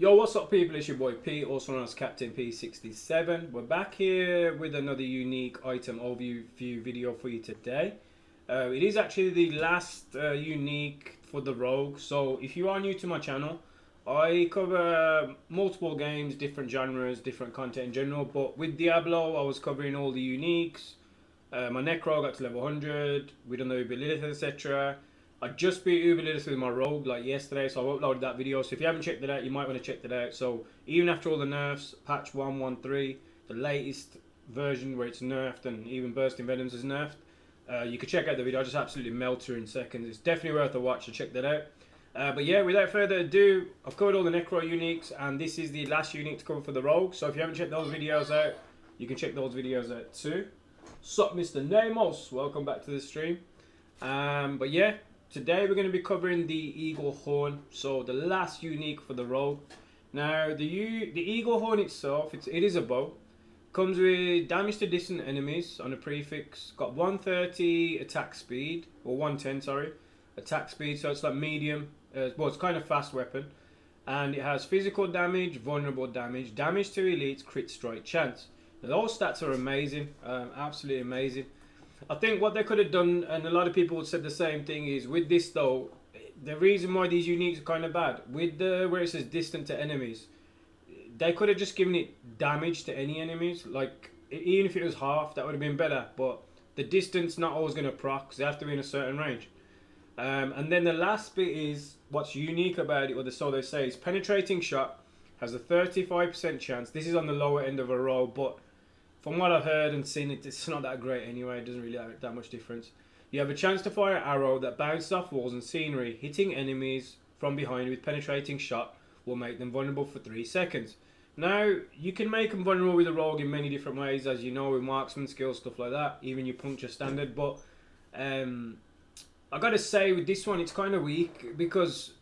Yo, what's up people, it's your boy P, also known as Captain P67. We're back here with another unique item overview video for you today. It is actually the last unique for the Rogue, so if you are new to my channel, I cover multiple games, different genres, different content in general, but with Diablo I was covering all the uniques. My Necro got to level 100, we done the Uber Lilith, etc. I just beat Uber Lilith with my Rogue like yesterday, so I uploaded that video. So if you haven't checked it out, you might want to check that out. So even after all the nerfs, patch 113, the latest version where it's nerfed and even Bursting Venoms is nerfed, you can check out the video. I just absolutely melt her in seconds. It's definitely worth a watch, so check that out. But yeah, without further ado, I've covered all the Necro uniques, and this is the last unique to cover for the Rogue. So if you haven't checked those videos out, you can check those videos out too. Sup, Mr. Namos, welcome back to the stream. But yeah, today we're going to be covering the Eaglehorn, so the last unique for the Rogue. Now the Eaglehorn itself, it is a bow. Comes with damage to distant enemies on a prefix. Got 130 attack speed, or 110 sorry, attack speed. So it's like medium. Well, it's kind of fast weapon, and it has physical damage, vulnerable damage, damage to elites, crit strike chance. Now, those stats are amazing, absolutely amazing. I think what they could have done, and a lot of people said the same thing, is with this though, the reason why these uniques are kind of bad, with the where it says distant to enemies, they could have just given it damage to any enemies. Like, even if it was half, that would have been better, but the distance not always going to proc, because they have to be in a certain range. And then the last bit is, what's unique about it, or so they say, is penetrating shot has a 35% chance. This is on the lower end of a roll, but from what I've heard and seen, it's not that great anyway. It doesn't really have that much difference. You have a chance to fire an arrow that bounces off walls and scenery, hitting enemies from behind with penetrating shot will make them vulnerable for 3 seconds. Now, you can make them vulnerable with a rogue in many different ways, as you know, with marksman skills, stuff like that, even your puncture standard. But I gotta say, with this one, it's kind of weak, because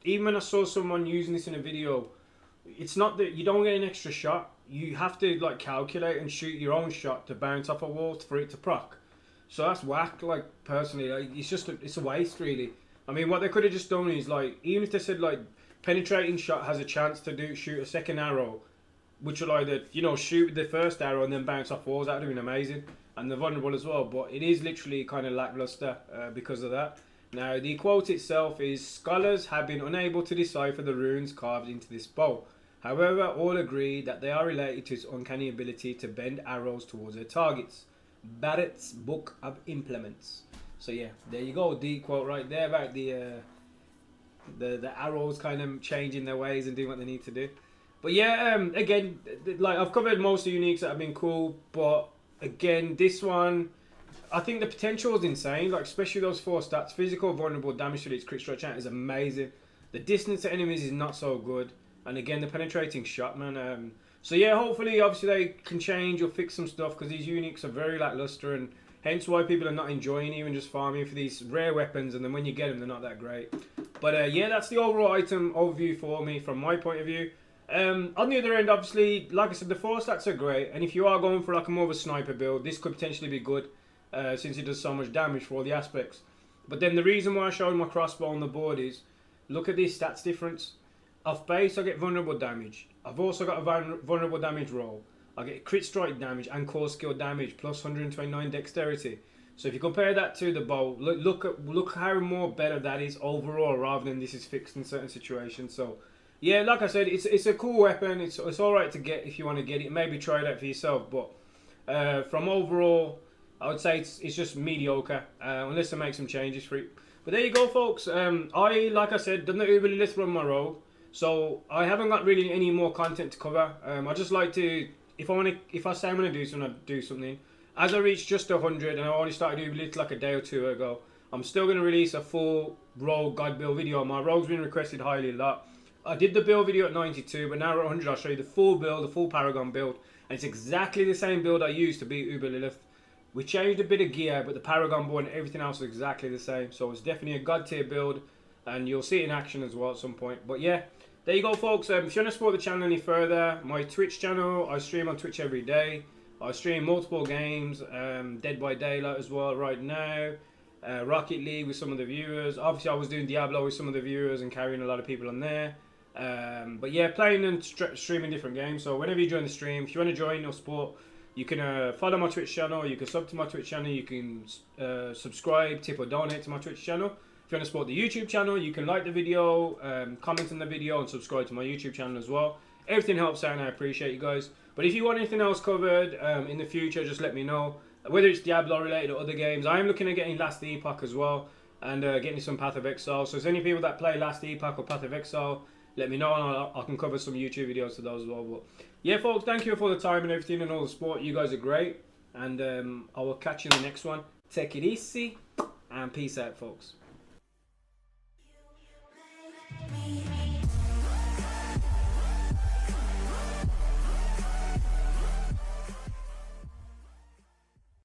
even when I saw someone using this in a video, it's not that you don't get an extra shot. You have to like calculate and shoot your own shot to bounce off a wall for it to proc. So that's whack. Like, personally, like, it's a waste really. I mean, what they could have just done is, like, even if they said like penetrating shot has a chance to shoot a second arrow, which will either, you know, shoot the first arrow and then bounce off walls. That would have been amazing, and they're vulnerable as well. But it is literally kind of lackluster because of that. Now the quote itself is, "Scholars have been unable to decipher the runes carved into this bow. However, all agree that they are related to its uncanny ability to bend arrows towards their targets." Barrett's Book of Implements. So yeah, there you go, the quote right there about the arrows kind of changing their ways and doing what they need to do. But yeah, again, like, I've covered most of the uniques that have been cool, but again, this one, I think the potential is insane. Like, especially those 4 stats: physical, vulnerable, damage to its crit strike chance is amazing. The distance to enemies is not so good. And again, the penetrating shot, man. So yeah, hopefully, obviously, they can change or fix some stuff, because these uniques are very lackluster, and hence why people are not enjoying even just farming for these rare weapons, and then when you get them, they're not that great. But yeah, that's the overall item overview for me, from my point of view. On the other end, obviously, like I said, the 4 stats are great, and if you are going for like a more of a sniper build, this could potentially be good, since it does so much damage for all the aspects. But then the reason why I showed my crossbow on the board is, look at this stats difference. Off base, I get vulnerable damage. I've also got a vulnerable damage roll. I get crit strike damage and core skill damage plus 129 dexterity. So if you compare that to the bow, look how more better that is overall, rather than this is fixed in certain situations. So yeah, like I said, it's a cool weapon. It's all right to get if you want to get it. Maybe try it out for yourself. But from overall, I would say it's just mediocre, unless they make some changes for it. But there you go, folks. Like I said, done the Uber Lilith run my rogue. So I haven't got really any more content to cover. I just like to, if I say I'm gonna do something, I do something. As I reach just 100, and I only started doing it like a day or 2 ago, I'm still gonna release a full Rogue God build video. My Rogue's been requested highly a lot. I did the build video at 92, but now we're at 100. I'll show you the full build, the full Paragon build, and it's exactly the same build I used to beat Uber Lilith. We changed a bit of gear, but the Paragon board and everything else is exactly the same. So it's definitely a God tier build, and you'll see it in action as well at some point. But yeah, there you go, folks. If you want to support the channel any further, my Twitch channel, I stream on Twitch every day. I stream multiple games, Dead by Daylight as well right now, Rocket League with some of the viewers. Obviously, I was doing Diablo with some of the viewers and carrying a lot of people on there. But yeah, playing and streaming different games. So whenever you join the stream, if you want to join or support, you can follow my Twitch channel, you can sub to my Twitch channel, you can subscribe, tip or donate to my Twitch channel. If you want to support the YouTube channel, you can like the video, comment on the video and subscribe to my YouTube channel as well. Everything helps out and I appreciate you guys. But if you want anything else covered in the future, just let me know. Whether it's Diablo related or other games, I am looking at getting Last Epoch as well. And getting some Path of Exile. So if there's any people that play Last Epoch or Path of Exile, let me know and I can cover some YouTube videos to those as well. But yeah, folks, thank you for the time and everything and all the support. You guys are great. And I will catch you in the next one. Take it easy and peace out, folks.